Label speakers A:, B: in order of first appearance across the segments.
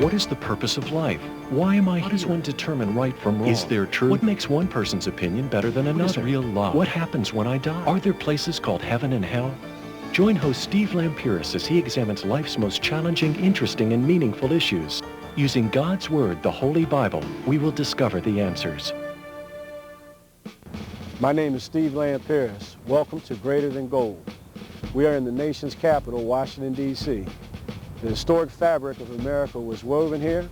A: What is the purpose of life? Why am I here? How does one determine right from wrong? Is there truth? What makes one person's opinion better than another? What is real love? What happens when I die? Are there places called heaven and hell? Join host Steve Lampiris as he examines life's most challenging, interesting, and meaningful issues. Using God's Word, the Holy Bible, we will discover the answers.
B: My name is Steve Lampiris. Welcome to Greater Than Gold. We are in the nation's capital, Washington, D.C. The historic fabric of America was woven here,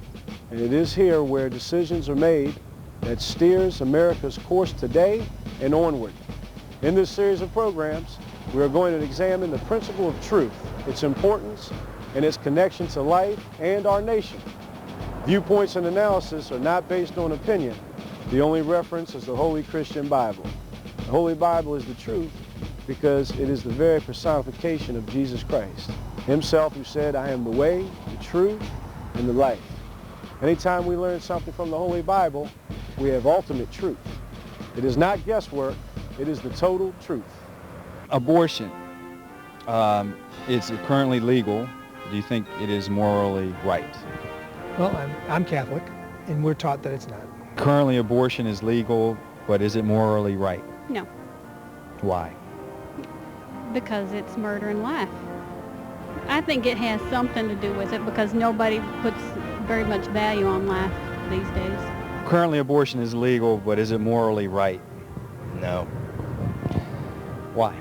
B: and it is here where decisions are made that steers America's course today and onward. In this series of programs, we are going to examine the principle of truth, its importance, and its connection to life and our nation. Viewpoints and analysis are not based on opinion. The only reference is the Holy Christian Bible. The Holy Bible is the truth because it is the very personification of Jesus Christ, himself who said, "I am the way, the truth, and the life." Anytime we learn something from the Holy Bible, we have ultimate truth. It is not guesswork, it is the total truth.
C: Abortion, is it currently legal? Do you think it is morally right?
D: Well, I'm Catholic, and we're taught that it's not.
C: Currently abortion is legal, but is it morally right?
E: No,
C: Why?
E: because it's murdering life. I think it has something to do with it because nobody puts very much value on life these days.
C: Currently abortion is legal, but is it morally right?
F: No.
C: Why?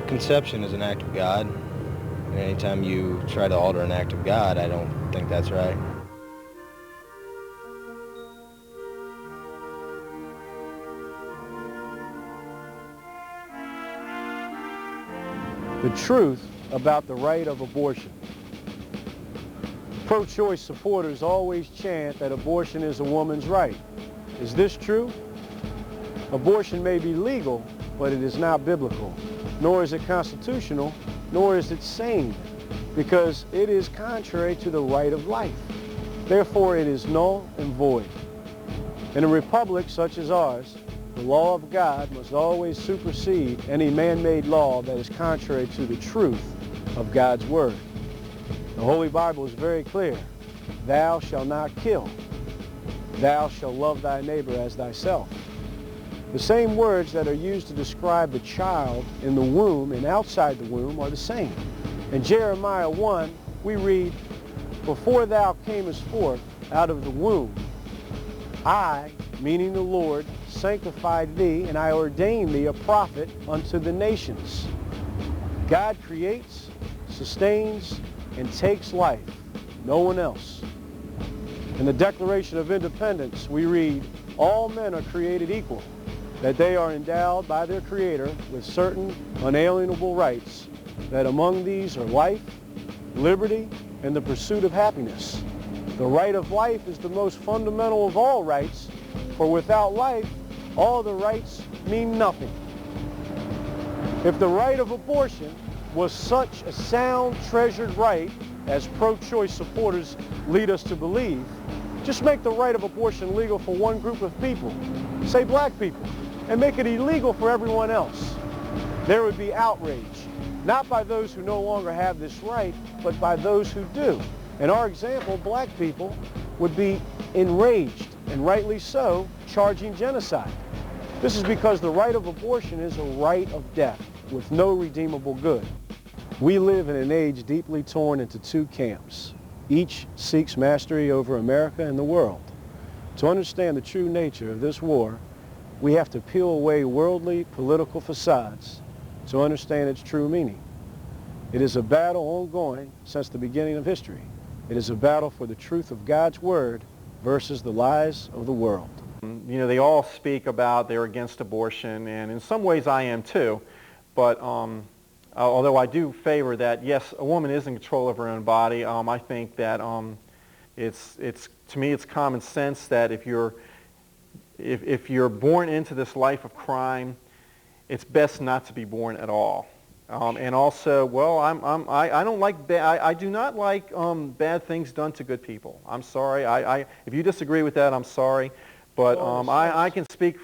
F: Conception is an act of God, and anytime you try to alter an act of God, I don't think that's right.
B: The truth about the right of abortion. Pro-choice supporters always chant that abortion is a woman's right. Is this true? Abortion may be legal, but it is not biblical, nor is it constitutional, nor is it sane, because it is contrary to the right of life. Therefore, it is null and void. In a republic such as ours, the law of God must always supersede any man-made law that is contrary to the truth of God's Word. The Holy Bible is very clear. Thou shalt not kill. Thou shalt love thy neighbor as thyself. The same words that are used to describe the child in the womb and outside the womb are the same. In Jeremiah 1, we read, "Before thou camest forth out of the womb, I, meaning the Lord, sanctified thee, and I ordained thee a prophet unto the nations." God creates, sustains, and takes life, no one else. In the Declaration of Independence, we read, "All men are created equal, that they are endowed by their Creator with certain unalienable rights, that among these are life, liberty, and the pursuit of happiness." The right of life is the most fundamental of all rights, for without life, all the rights mean nothing. If the right of abortion was such a sound, treasured right as pro-choice supporters lead us to believe, just make the right of abortion legal for one group of people, say black people, and make it illegal for everyone else. There would be outrage, not by those who no longer have this right, but by those who do. In our example, black people would be enraged, and rightly so, charging genocide. This is because the right of abortion is a right of death with no redeemable good. We live in an age deeply torn into two camps. Each seeks mastery over America and the world. To understand the true nature of this war, we have to peel away worldly political facades to understand its true meaning. It is a battle ongoing since the beginning of history. It is a battle for the truth of God's Word versus the lies of the world.
G: You know, they all speak about they're against abortion, and in some ways I am too, but although I do favor that, yes, a woman is in control of her own body, I think that to me it's common sense that if you're born into this life of crime, it's best not to be born at all. And also, well, I don't like I do not like bad things done to good people. I'm sorry. If you disagree with that, I'm sorry. But I can speak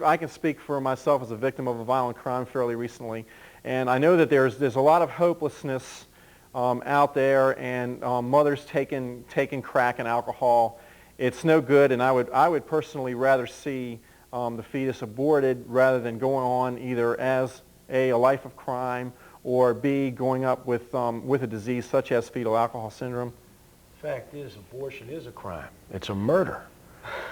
G: for myself as a victim of a violent crime fairly recently, And I know that there's a lot of hopelessness out there, and mothers taking crack and alcohol. It's no good, and I would personally rather see the fetus aborted rather than going on either as a life of crime or B, going up with a disease such as fetal alcohol syndrome.
B: Fact is, abortion is a crime. It's a murder.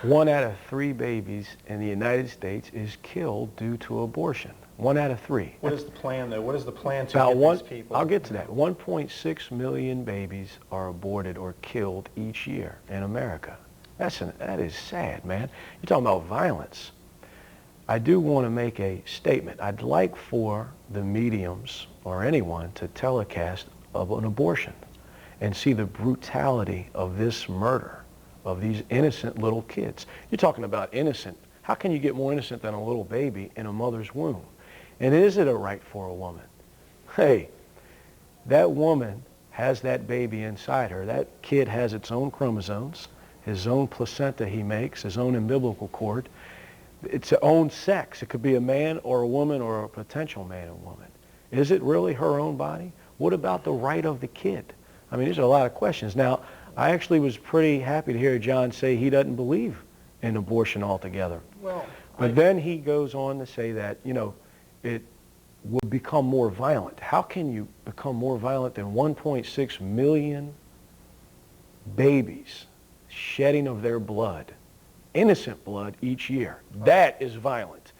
B: 1 out of 3 babies in the United States is killed due to abortion. 1 out of 3.
G: What is the plan, though? What is the plan to
B: About
G: get these people?
B: I'll get to that. 1.6 million babies are aborted or killed each year in America. That is sad, man. You're talking about violence. I do want to make a statement. I'd like for the mediums or anyone to telecast of an abortion and see the brutality of this murder of these innocent little kids. You're talking about innocent. How can you get more innocent than a little baby in a mother's womb? And is it a right for a woman? Hey, that woman has that baby inside her. That kid has its own chromosomes, his own placenta he makes, his own umbilical cord, its own sex. It could be a man or a woman or a potential man and woman. Is it really her own body? What about the right of the kid? I mean, these are a lot of questions. Now, I actually was pretty happy to hear John say he doesn't believe in abortion altogether.
G: Well,
B: but then he goes on to say that, you know, it would become more violent. How can you become more violent than 1.6 million babies shedding of their blood, innocent blood each year? That is violent.